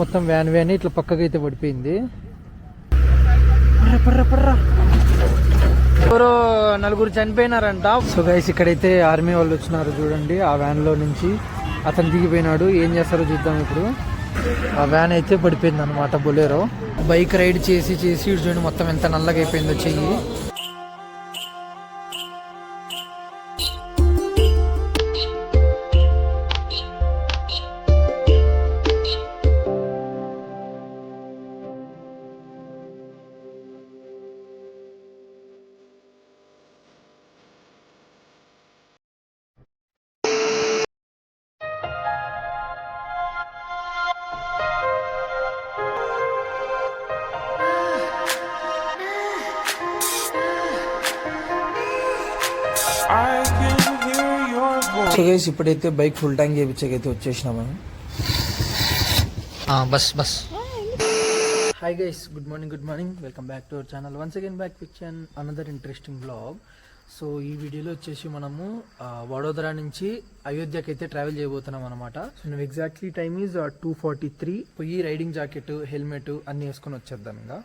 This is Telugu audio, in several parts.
మొత్తం వ్యాన్ ఇట్లా పక్కకి అయితే పడిపోయింది. ఎవరో నలుగురు చనిపోయినారంట. సో గైస్ ఇక్కడైతే ఆర్మీ వాళ్ళు వచ్చినారు చూడండి. ఆ వ్యాన్ లో నుంచి అతను దిగిపోయినాడు. ఏం చేస్తారో చూద్దాం ఇప్పుడు. ఆ వ్యాన్ అయితే పడిపోయింది అనమాట, బొలేరో. బైక్ రైడ్ చేసి చూడండి మొత్తం ఎంత నల్లగా అయిపోయిందో చెయ్యి. సో గైస్ ఇప్పుడైతే బైక్ ఫుల్ ట్యాంక్ చేయించకైతే వచ్చేసినాము. Bus hi guys, good morning, welcome back to our channel. Once again back with another interesting blog. So ఈ వీడియోలో వచ్చేసి మనము వడోదరా నుంచి అయోధ్యకి అయితే ట్రావెల్ చేయబోతున్నాం అనమాట. సో నువ్వు ఎగ్జాక్ట్లీ టైమ్ ఈజ్ 2:43. పోయి రైడింగ్ జాకెట్, హెల్మెట్ అన్ని వేసుకొని వచ్చేద్దాం ఇంకా.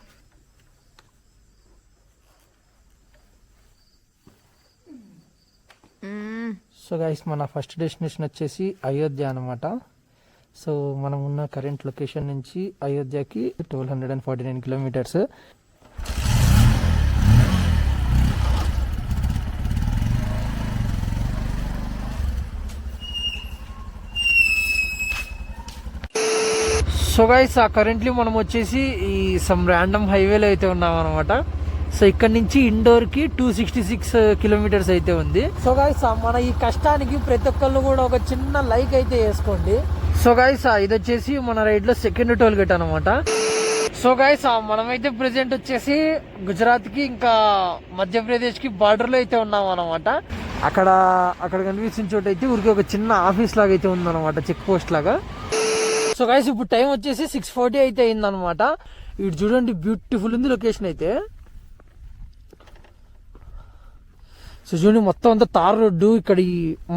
సో గైస్ మన ఫస్ట్ డెస్టినేషన్ వచ్చేసి అయోధ్య అనమాట. సో మనం ఉన్న కరెంట్ లొకేషన్ నుంచి అయోధ్యకి 1249 కిలోమీటర్స్. సో గైస్ కరెంట్లీ మనం వచ్చేసి ఈ సమ్ ర్యాండమ్ హైవేలో అయితే ఉన్నాం అనమాట. సో ఇక్కడ నుంచి ఇండోర్ కి 266 కిలోమీటర్స్ అయితే ఉంది. సో గైస్ మన ఈ కష్టానికి ప్రతి ఒక్కళ్ళు కూడా ఒక చిన్న లైక్ అయితే వేసుకోండి. సో గైస్ ఇది వచ్చేసి మన రైడ్ లో సెకండ్ టోల్ గేట్ అనమాట. సో గైస్ మనమైతే ప్రెసెంట్ వచ్చేసి గుజరాత్ కి ఇంకా మధ్యప్రదేశ్ కి బార్డర్ లో అయితే ఉన్నాం అనమాట. అక్కడ కనిపిస్తున్న చోట అయితే ఊరికి ఒక చిన్న ఆఫీస్ లాగా అయితే ఉందన్నమాట, చెక్ పోస్ట్ లాగా. సో గైస్ ఇప్పుడు టైం వచ్చేసి 6:40 అయితే అయిందనమాట. ఇటు చూడండి బ్యూటిఫుల్ ఉంది లొకేషన్ అయితే. సో చూడండి మొత్తం అంతా తార్ రోడ్డు. ఇక్కడ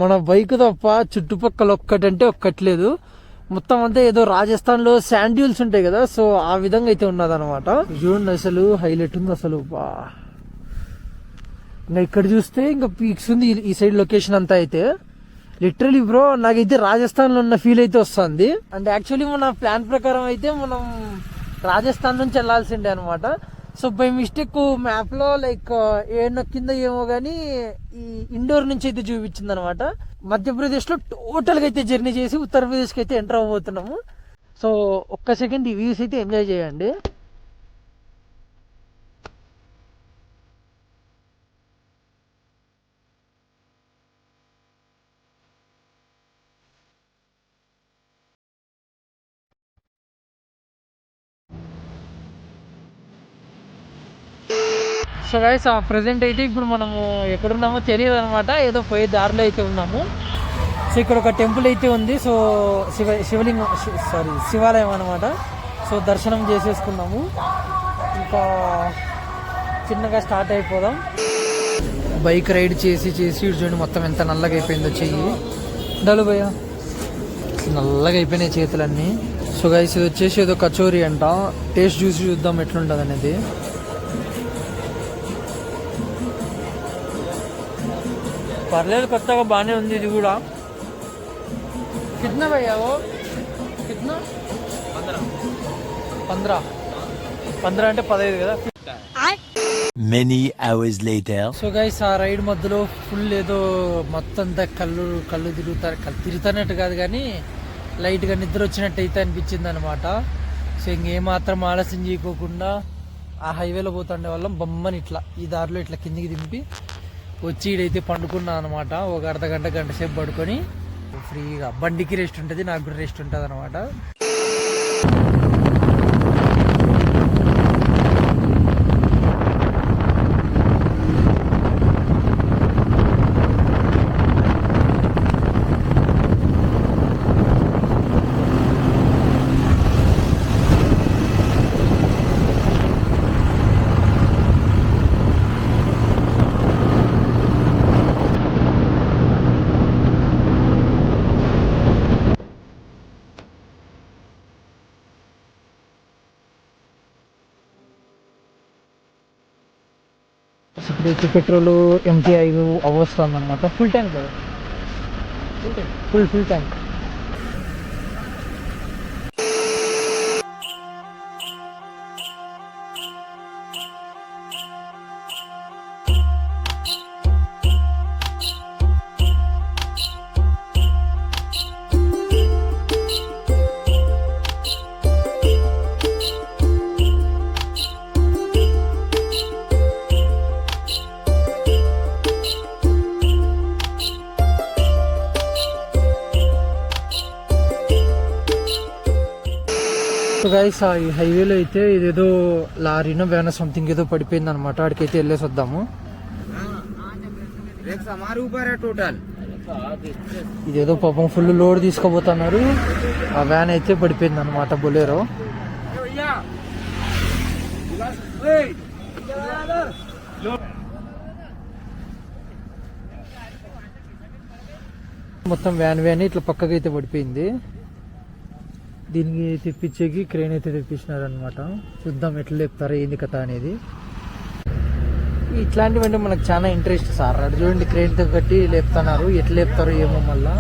మన బైక్ తప్ప చుట్టుపక్కల ఒక్కట్లేదు. మొత్తం అంతా ఏదో రాజస్థాన్ లో శాండ్ డ్యూల్స్ ఉంటాయి కదా, సో ఆ విధంగా అయితే ఉన్నదన్నమాట. చూడండి అసలు హైలైట్ ఉంది అసలు. ఇంకా ఇక్కడ చూస్తే ఇంకా పీక్స్ ఉంది ఈ సైడ్ లొకేషన్ అంతా అయితే. లిటరలీ బ్రో నాకైతే రాజస్థాన్ లో ఉన్న ఫీల్ అయితే వస్తుంది. అండ్ యాక్చువల్లీ మన ప్లాన్ ప్రకారం అయితే మనం రాజస్థాన్ నుంచి వెళ్లాల్సిండే అనమాట. సో బై మిస్టేక్ మ్యాప్ లో లైక్ ఏమో కింద ఏమో గానీ ఈ ఇండోర్ నుంచి అయితే చూపించింది అనమాట. మధ్యప్రదేశ్ లో టోటల్ గా అయితే జర్నీ చేసి ఉత్తరప్రదేశ్ కి అయితే ఎంటర్ అవ్వబోతున్నాము. సో ఒక్క సెకండ్ ఈ వ్యూస్ అయితే ఎంజాయ్ చేయండి. సో గైస్ ప్రెసెంట్ అయితే ఇప్పుడు మనము ఎక్కడున్నామో తెలియదు అనమాట, ఏదో పోయే దారిలో అయితే ఉన్నాము. సో ఇక్కడ ఒక టెంపుల్ అయితే ఉంది. సో శివాలయం అనమాట. సో దర్శనం చేసేసుకున్నాము. ఇంకా చిన్నగా స్టార్ట్ అయిపోదాం. బైక్ రైడ్ చేసి చూడండి మొత్తం ఎంత నల్లగా అయిపోయిందో చెయ్యి. డలు భయ నల్లగా అయిపోయినాయి చేతులన్నీ. సో గైస్ ఇది వచ్చేసి ఏదో కచోరీ అంట. టేస్ట్ చూసి చూద్దాం ఎట్లుంటుంది అనేది. పర్లేదు, కొత్తగా బాగానే ఉంది ఇది కూడా. కిतना भैया वो कितना 15 అంటే 15 కదా. Many hours later. So guys ఆ రైడ్ మధ్యలో ఫుల్ ఏదో మొత్తం అంతా కళ్ళు తిరుగుతున్నట్టు కాదు కానీ లైట్ గా నిద్ర వచ్చినట్టు అయితే అనిపించింది అనమాట. సో ఇంకేమాత్రం ఆలస్యం చేయకోకుండా ఆ హైవేలో పోతుండే వాళ్ళం బొమ్మని ఇట్లా ఈ దారిలో ఇట్లా కిందికి దింపి వచ్చి ఇడైతే పండుకున్నా అనమాట. ఒక గంట సేపు పడుకొని ఫ్రీగా. బండికి రెస్ట్ ఉంటుంది, నాకు కూడా రెస్ట్ ఉంటుంది అనమాట. ఇదైతే పెట్రోల్ ఎంటీ అవస్తుంది అనమాట. ఫుల్ ట్యాంక్ కదా, ఫుల్ ట్యాంక్. సో గైస్ ఈ హైవేలో అయితే ఇదేదో లారీనో వ్యాన్ సంథింగ్ ఏదో పడిపోయింది అనమాట. అక్కడికైతే వెళ్ళేసి వద్దాము. ఇదేదో పాపం ఫుల్ లోడ్ తీసుకుపోతున్నారు. ఆ వ్యాన్ అయితే పడిపోయింది అనమాట, బొలేరో. మొత్తం వ్యాన్ ఇట్లా పక్కకైతే పడిపోయింది. దీనికి తెప్పించేకి క్రేన్ అయితే తెప్పించినారు అనమాట. చూద్దాం ఎట్లా లేపుతారో ఏంది కథ అనేది. ఇట్లాంటివంటే మనకు చాలా ఇంట్రెస్ట్ సార్. అటు చూడండి, క్రేన్ తో కట్టి లేపుతున్నారు. ఎట్లా లేపుతారో ఏమో మళ్ళా.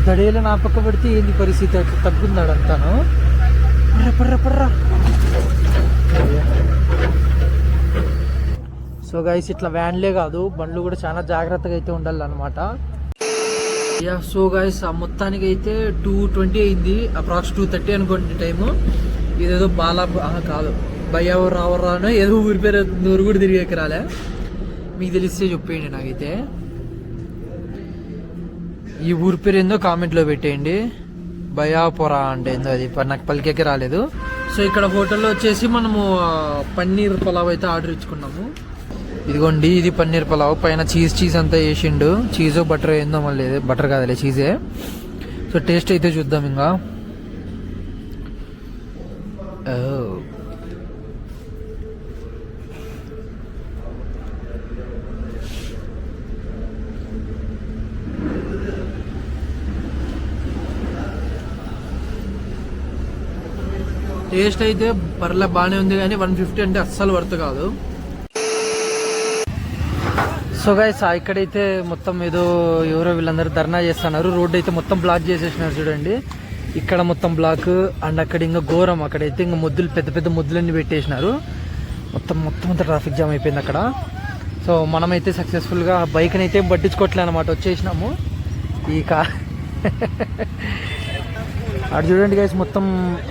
దడేలు నా పక్క పడితే ఏంది పరిస్థితి, అట్లా తగ్గుందాడంతాను. పర్రా. సో గైస్ ఇట్లా వ్యాన్లే కాదు, బండ్లు కూడా చాలా జాగ్రత్తగా అయితే ఉండాలన్నమాట. సో గైస్ మొత్తానికి అయితే 2:20 అయింది, అప్రాక్స్ 2:30 అనుకోండి టైము. ఇదేదో కాదు రావరానో ఏదో ఊరి పేరు నూరు కూడా తిరిగి రాలే. మీకు తెలిస్తే చెప్పేయండి నాకైతే. ఈ ఊరి పేరు ఏందో కామెంట్లో పెట్టేయండి. బయాపురా అంటే ఏందో అది నాకు పలికేకి రాలేదు. సో ఇక్కడ హోటల్లో వచ్చేసి మనము పన్నీర్ పలావ్ అయితే ఆర్డర్ ఇచ్చుకున్నాము. ఇదిగోండి, ఇది పన్నీర్ పలావ్. పైన చీజ్ అంతా వేసిండు. చీజ్ బటర్ ఏందో మళ్ళీ, బటర్ కాదులే చీజే. సో టేస్ట్ అయితే చూద్దాం ఇంకా. టేస్ట్ అయితే పర్లే బాగానే ఉంది, కానీ 150 అంటే అస్సలు వర్త్ కాదు. సో గైస్ ఇక్కడైతే మొత్తం ఏదో ఎవరో వీళ్ళందరూ ధర్నా చేస్తున్నారు. రోడ్ అయితే మొత్తం బ్లాక్ చేసేసినారు చూడండి. ఇక్కడ మొత్తం బ్లాక్, అండ్ అక్కడ ఇంకా ఘోరం. అక్కడైతే ఇంకా మొద్దులు, పెద్ద మొద్దులన్నీ పెట్టేసినారు. మొత్తం అంతా ట్రాఫిక్ జామ్ అయిపోయింది అక్కడ. సో మనమైతే సక్సెస్ఫుల్గా బైక్ని అయితే పట్టించుకోవట్లే అనమాట, వచ్చేసినాము. ఈ అటు చూడండి గైస్, మొత్తం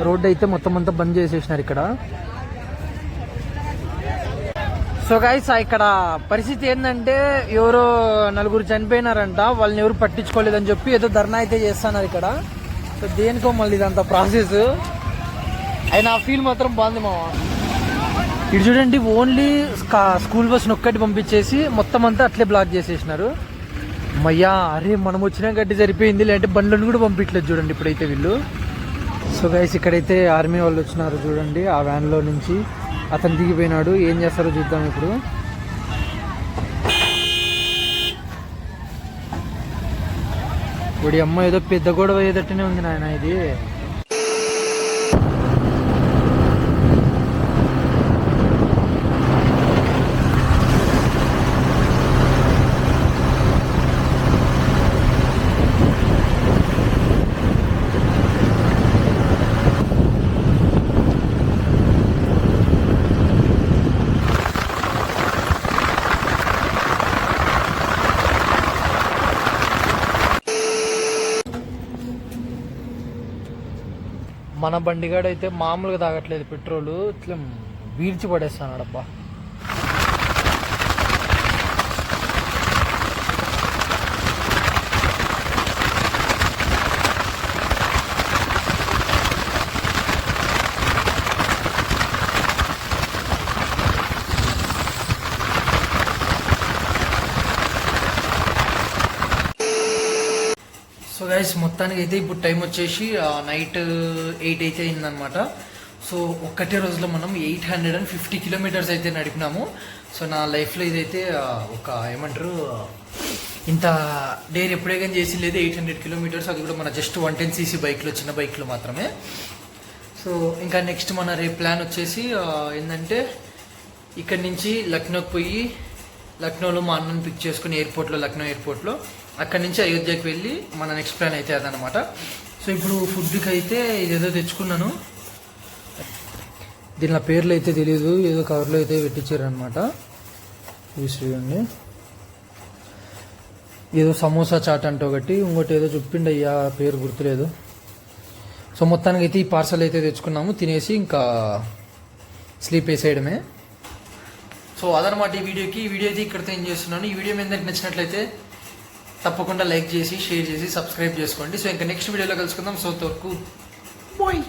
రోడ్ అయితే మొత్తం అంతా బంద్ చేసేసినారు ఇక్కడ. సో గైస్ ఇక్కడ పరిస్థితి ఏంటంటే, ఎవరో 4 చనిపోయినారంట. వాళ్ళని ఎవరు పట్టించుకోలేదని చెప్పి ఏదో ధర్నా అయితే చేస్తున్నారు ఇక్కడ. సో దేనికో మళ్ళీ ఇదంతా ప్రాసెస్ అయినా ఫీల్ మాత్రం బాగుంది మామ. ఇటు చూడండి, ఓన్లీ స్కూల్ బస్సును ఒక్కటి పంపించేసి మొత్తం అంతా అట్లే బ్లాక్ చేసేసినారు. మయ్యా, అరే మనం వచ్చినా గట్టి సరిపోయింది, లేదంటే బండ్లను కూడా పంపించలేదు చూడండి ఇప్పుడైతే వీళ్ళు. సో గైస్ ఇక్కడైతే ఆర్మీ వాళ్ళు వచ్చినారు చూడండి. ఆ వ్యాన్లో నుంచి అతను దిగిపోయినాడు. ఏం చేస్తారో చూద్దాం ఇప్పుడు. ఇప్పుడు అమ్మ ఏదో పెద్ద గొడవ అయ్యేటట్టునే ఉంది నాయన ఇది. మన బండిగాడు అయితే మామూలుగా తాగట్లేదు పెట్రోలు, ఇట్లా వీర్చి పడేస్తాడు అబ్బా. గాయస్ మొత్తానికి అయితే ఇప్పుడు టైం వచ్చేసి నైట్ 8 అయితే అయిందనమాట. సో ఒక్కటే రోజులో మనం 850 కిలోమీటర్స్ అయితే నడిపినాము. సో నా లైఫ్లో ఇదైతే ఒక ఏమంటారు ఇంత డేర్ ఎప్పుడే కానీ చేసి లేదు. 800 కిలోమీటర్స్, అది కూడా మన జస్ట్ 110cc బైక్లో, చిన్న బైక్లో మాత్రమే. సో ఇంకా నెక్స్ట్ మన రేపు ప్లాన్ వచ్చేసి ఏంటంటే ఇక్కడి నుంచి లక్నోకి పోయి లక్నోలో మా అన్నని పిక్ చేసుకుని ఎయిర్పోర్ట్లో, లక్నో ఎయిర్పోర్ట్లో, అక్కడి నుంచి అయోధ్యకి వెళ్ళి మన నెక్స్ట్ ప్లాన్ అయితే అదనమాట. సో ఇప్పుడు ఫుడ్కి అయితే ఇదేదో తెచ్చుకున్నాను, దీనిలో పేర్లు అయితే తెలియదు, ఏదో కవర్లో అయితే పెట్టించారు అనమాట. చూడండి, ఏదో సమోసా చాట్ అంటే ఒకటి, ఇంకోటి ఏదో చెప్పిండి అయ్యా పేరు గుర్తులేదు. సో మొత్తానికి అయితే ఈ పార్సల్ అయితే తెచ్చుకున్నాము, తినేసి ఇంకా స్లీప్ వేసేయడమే. సో అదనమాట ఈ వీడియో అయితే ఇక్కడితో ఏం చేస్తున్నాను. ఈ వీడియో మీద నచ్చినట్లయితే తప్పకుండా లైక్ చేసి, షేర్ చేసి, సబ్స్క్రైబ్ చేసుకోండి. సో ఇంకా నెక్స్ట్ వీడియోలో కలుసుకుందాం. సో వరకు బాయ్.